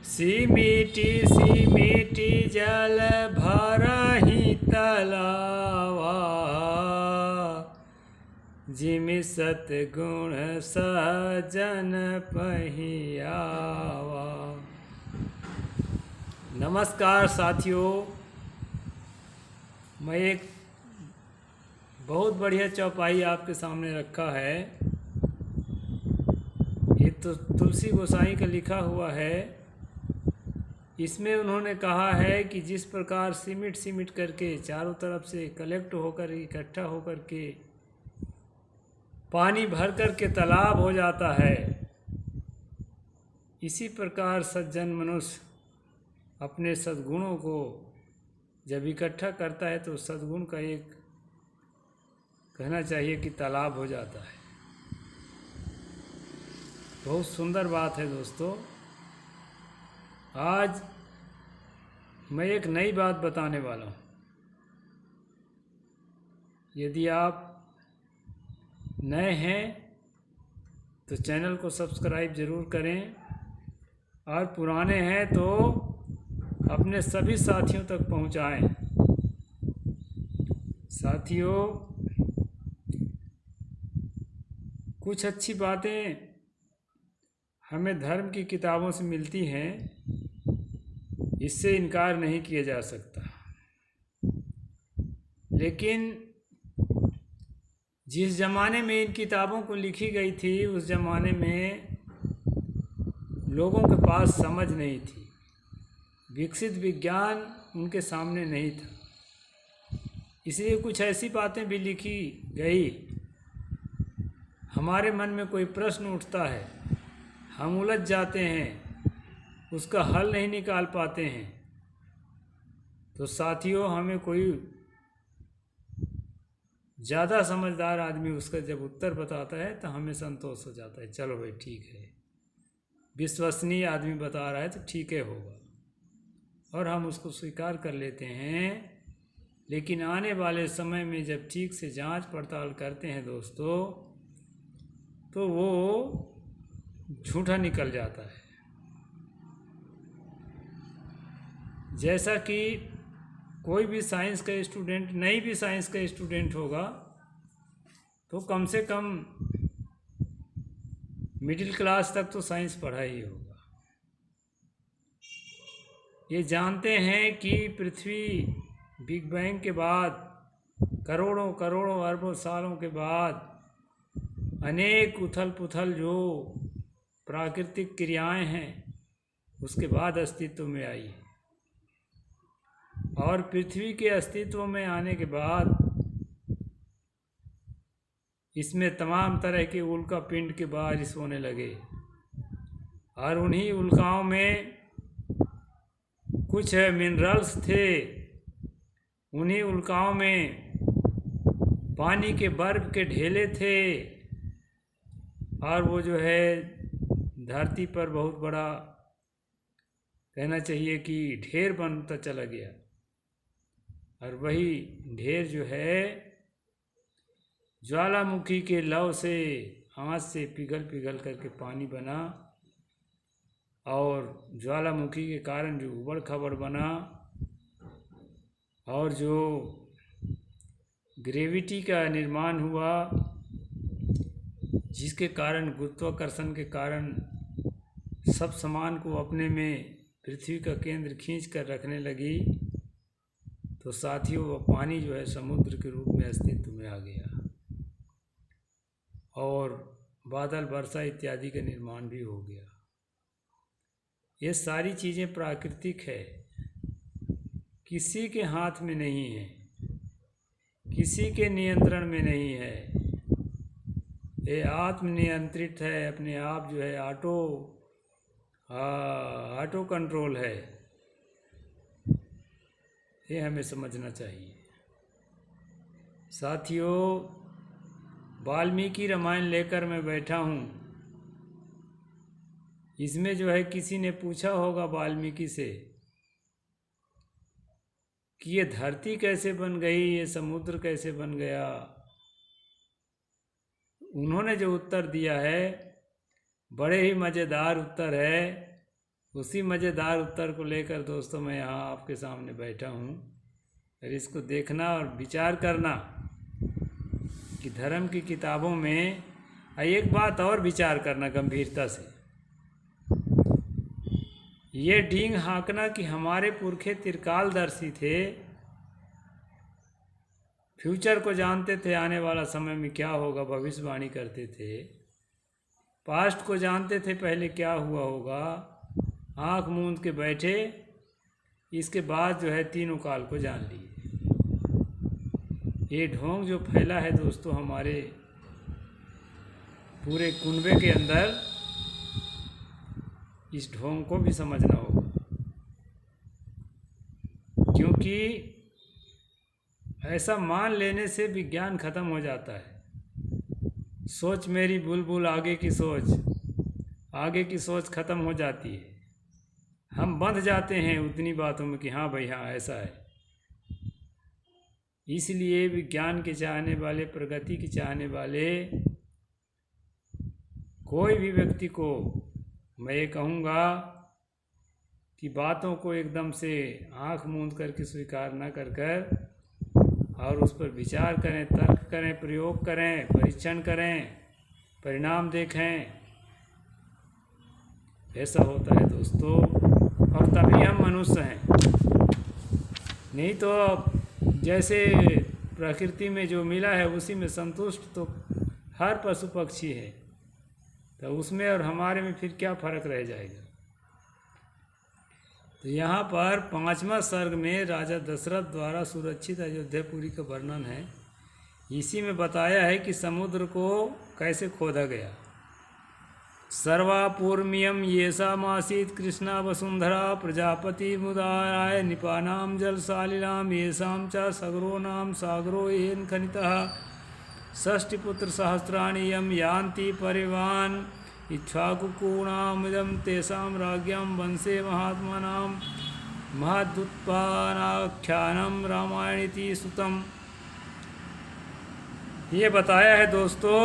सिमिटी सिमिटी जल भरहि तलावा, जिमि सतगुण सजन पहियावा। नमस्कार साथियों, मैं एक बहुत बढ़िया चौपाई आपके सामने रखा है। ये तो तुलसी गोसाई का लिखा हुआ है। इसमें उन्होंने कहा है कि जिस प्रकार सिमट करके चारों तरफ से कलेक्ट होकर इकट्ठा होकर के पानी भर कर के तालाब हो जाता है, इसी प्रकार सज्जन मनुष्य अपने सद्गुणों को जब इकट्ठा करता है तो सद्गुण का एक कहना चाहिए कि तालाब हो जाता है। बहुत सुंदर बात है दोस्तों। आज मैं एक नई बात बताने वाला हूँ। यदि आप नए हैं तो चैनल को सब्सक्राइब ज़रूर करें, और पुराने हैं तो अपने सभी साथियों तक पहुँचाएं। साथियों, कुछ अच्छी बातें हमें धर्म की किताबों से मिलती हैं, इससे इनकार नहीं किया जा सकता। लेकिन जिस ज़माने में इन किताबों को लिखी गई थी, उस ज़माने में लोगों के पास समझ नहीं थी, विकसित विज्ञान उनके सामने नहीं था। इसलिए कुछ ऐसी बातें भी लिखी गई, हमारे मन में कोई प्रश्न उठता है, हम उलझ जाते हैं, उसका हल नहीं निकाल पाते हैं। तो साथियों, हमें कोई ज़्यादा समझदार आदमी उसका जब उत्तर बताता है तो हमें संतोष हो जाता है। चलो भाई ठीक है, विश्वसनीय आदमी बता रहा है तो ठीक है होगा, और हम उसको स्वीकार कर लेते हैं। लेकिन आने वाले समय में जब ठीक से जांच पड़ताल करते हैं दोस्तों, तो वो झूठा निकल जाता है। जैसा कि कोई भी साइंस का स्टूडेंट, नहीं भी साइंस का स्टूडेंट होगा तो कम से कम मिडिल क्लास तक तो साइंस पढ़ा ही होगा। ये जानते हैं कि पृथ्वी बिग बैंग के बाद करोड़ों करोड़ों अरबों सालों के बाद अनेक उथल पुथल जो प्राकृतिक क्रियाएं हैं उसके बाद अस्तित्व में आई है। और पृथ्वी के अस्तित्व में आने के बाद इसमें तमाम तरह के उल्का पिंड के बारिश होने लगे, और उन्हीं उल्काओं में कुछ मिनरल्स थे, उन्हीं उल्काओं में पानी के बर्फ के ढेले थे, और वो जो है धरती पर बहुत बड़ा कहना चाहिए कि ढेर बनता चला गया। और वही ढेर जो है ज्वालामुखी के लौ से, आँच से पिघल पिघल करके पानी बना, और ज्वालामुखी के कारण जो उबड़ खाबड़ बना, और जो ग्रेविटी का निर्माण हुआ, जिसके कारण गुरुत्वाकर्षण के कारण सब सामान को अपने में पृथ्वी का केंद्र खींच कर रखने लगी, तो साथियों वो पानी जो है समुद्र के रूप में अस्तित्व में आ गया, और बादल वर्षा इत्यादि का निर्माण भी हो गया। ये सारी चीज़ें प्राकृतिक है, किसी के हाथ में नहीं है, किसी के नियंत्रण में नहीं है। ये आत्मनियंत्रित है, अपने आप जो है ऑटो कंट्रोल है। ये हमें समझना चाहिए। साथियों, वाल्मीकि रामायण लेकर मैं बैठा हूँ। इसमें जो है किसी ने पूछा होगा वाल्मीकि से कि ये धरती कैसे बन गई, ये समुद्र कैसे बन गया। उन्होंने जो उत्तर दिया है बड़े ही मज़ेदार उत्तर है। उसी मज़ेदार उत्तर को लेकर दोस्तों मैं यहाँ आपके सामने बैठा हूँ। और इसको देखना और विचार करना कि धर्म की किताबों में एक बात और विचार करना गंभीरता से। ये डींग हाँकना कि हमारे पुरखे त्रिकालदर्शी थे, फ्यूचर को जानते थे, आने वाला समय में क्या होगा भविष्यवाणी करते थे, पास्ट को जानते थे पहले क्या हुआ होगा, आँख मूंद के बैठे, इसके बाद जो है तीनों काल को जान लिए। ये ढोंग जो फैला है दोस्तों हमारे पूरे कुनबे के अंदर, इस ढोंग को भी समझना होगा, क्योंकि ऐसा मान लेने से विज्ञान खत्म हो जाता है। सोच मेरी बुलबुल आगे की सोच खत्म हो जाती है। हम बंध जाते हैं उतनी बातों में कि हाँ भाई हाँ ऐसा है। इसलिए विज्ञान के चाहने वाले, प्रगति के चाहने वाले कोई भी व्यक्ति को मैं ये कहूँगा कि बातों को एकदम से आँख मूंद करके स्वीकार न कर और उस पर विचार करें, तर्क करें, प्रयोग करें, परीक्षण करें, परिणाम देखें। ऐसा होता है दोस्तों, और तभी हम मनुष्य हैं। नहीं तो जैसे प्रकृति में जो मिला है उसी में संतुष्ट तो हर पशु पक्षी है, तो उसमें और हमारे में फिर क्या फर्क रह जाएगा। तो यहाँ पर 5वां सर्ग में राजा दशरथ द्वारा सुरक्षित अयोध्यापुरी का वर्णन है। इसी में बताया है कि समुद्र को कैसे खोदा गया। सर्वापूर्मियम येषामासीत् कृष्णा वसुंधरा प्रजापति मुदाराय निपानाम जलसालिलाम येषां च सगरो नाम सागरो येन खनितः षष्टिपुत्र सहस्राणि यम यान्ति परिवान् इक्ष्वाकुकूणामिदं तेषां राज्ञां वंशे महात्मनां महदुत्पानाख्यानं रामायणीति सुतम। ये बताया है दोस्तों,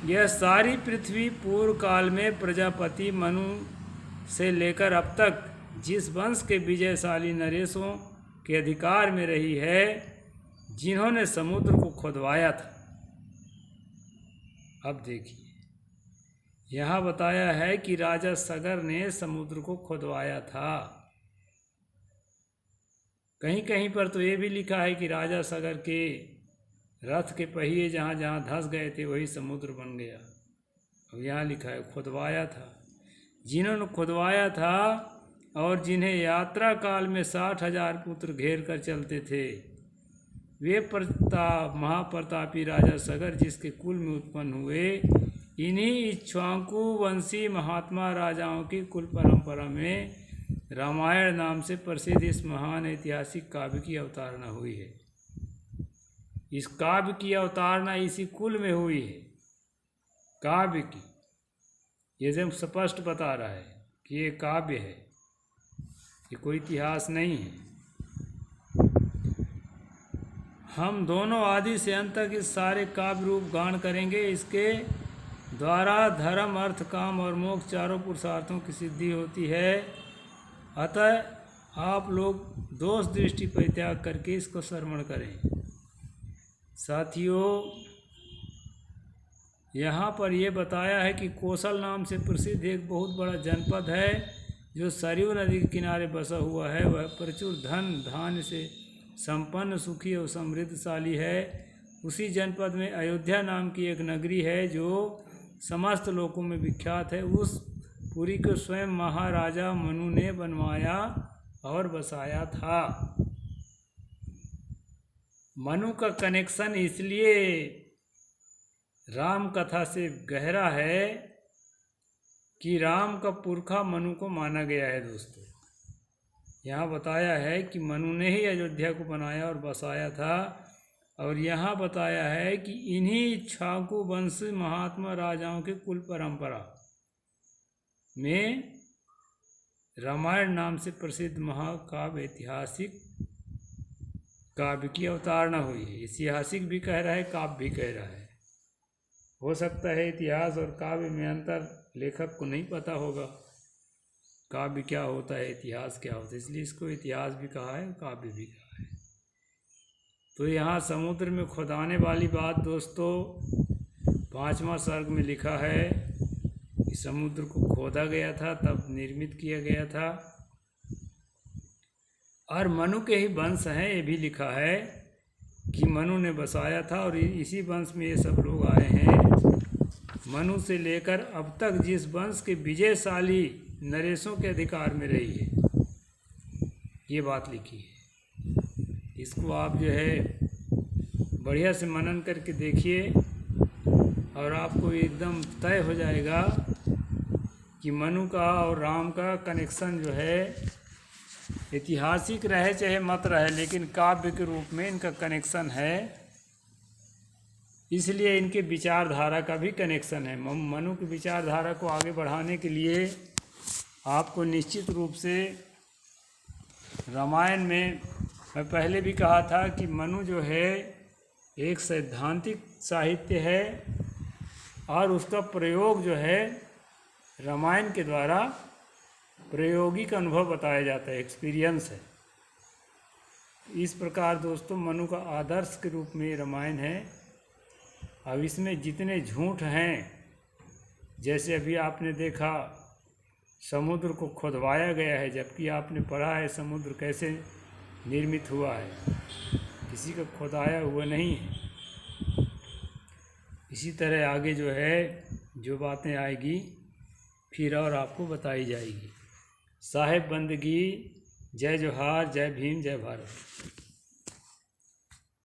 यह सारी पृथ्वी पूर्व काल में प्रजापति मनु से लेकर अब तक जिस वंश के विजयशाली नरेशों के अधिकार में रही है, जिन्होंने समुद्र को खुदवाया था। अब देखिए यहाँ बताया है कि राजा सगर ने समुद्र को खुदवाया था। कहीं कहीं पर तो ये भी लिखा है कि राजा सगर के रथ के पहिए जहाँ जहाँ धंस गए थे वही समुद्र बन गया। अब यहाँ लिखा है खुदवाया था। जिन्होंने खुदवाया था और जिन्हें यात्रा काल में 60,000 पुत्र घेर कर चलते थे, वे महाप्रतापी राजा सगर जिसके कुल में उत्पन्न हुए, इन्हीं इक्ष्वाकु वंशी महात्मा राजाओं की कुल परंपरा में रामायण नाम से प्रसिद्ध इस महान ऐतिहासिक काव्य की अवतारणा हुई है। इस काव्य की अवतारणा इसी कुल में हुई है। काव्य की ये जब स्पष्ट बता रहा है कि ये काव्य है, ये कोई इतिहास नहीं है। हम दोनों आदि से अंत तक इस सारे काव्य रूप गान करेंगे। इसके द्वारा धर्म, अर्थ, काम और मोक्ष चारों पुरुषार्थों की सिद्धि होती है। अतः आप लोग दोष दृष्टि परित्याग करके इसको श्रवण करें। साथियों, यहाँ पर यह बताया है कि कौशल नाम से प्रसिद्ध एक बहुत बड़ा जनपद है जो सरयू नदी के किनारे बसा हुआ है। वह प्रचुर धन धान्य से संपन्न, सुखी और समृद्धशाली है। उसी जनपद में अयोध्या नाम की एक नगरी है जो समस्त लोकों में विख्यात है। उस पुरी को स्वयं महाराजा मनु ने बनवाया और बसाया था। मनु का कनेक्शन इसलिए राम कथा से गहरा है कि राम का पुरखा मनु को माना गया है। दोस्तों, यहाँ बताया है कि मनु ने ही अयोध्या को बनाया और बसाया था। और यहाँ बताया है कि इन्हीं इक्ष्वाकु वंश महात्मा राजाओं के कुल परंपरा में रामायण नाम से प्रसिद्ध महाकाव्य ऐतिहासिक काव्य की अवतारणा हुई है। ऐतिहासिक भी कह रहा है, काव्य भी कह रहा है। हो सकता है इतिहास और काव्य में अंतर लेखक को नहीं पता होगा, काव्य क्या होता है, इतिहास क्या होता है, इसलिए इसको इतिहास भी कहा है, काव्य भी कहा है। तो यहाँ समुद्र में खुदाने वाली बात दोस्तों 5वां सर्ग में लिखा है कि समुद्र को खोदा गया था, तब निर्मित किया गया था, और मनु के ही वंश हैं। ये भी लिखा है कि मनु ने बसाया था, और इसी वंश में ये सब लोग आए हैं। मनु से लेकर अब तक जिस वंश के विजयशाली नरेशों के अधिकार में रही है, ये बात लिखी है। इसको आप जो है बढ़िया से मनन करके देखिए, और आपको एकदम तय हो जाएगा कि मनु का और राम का कनेक्शन जो है ऐतिहासिक रहे चाहे मत रहे, लेकिन काव्य के रूप में इनका कनेक्शन है। इसलिए इनके विचारधारा का भी कनेक्शन है। मनु की विचारधारा को आगे बढ़ाने के लिए आपको निश्चित रूप से रामायण में, मैं पहले भी कहा था कि मनु जो है एक सैद्धांतिक साहित्य है, और उसका प्रयोग जो है रामायण के द्वारा प्रायोगिक अनुभव बताया जाता है, एक्सपीरियंस है। इस प्रकार दोस्तों मनु का आदर्श के रूप में रामायण है। अब इसमें जितने झूठ हैं, जैसे अभी आपने देखा समुद्र को खुदवाया गया है, जबकि आपने पढ़ा है समुद्र कैसे निर्मित हुआ है, किसी का खुदाया हुआ नहीं है। इसी तरह आगे जो है जो बातें आएगी फिर और आपको बताई जाएगी। साहेब बंदगी, जय जोहार, जय भीम, जय भारत।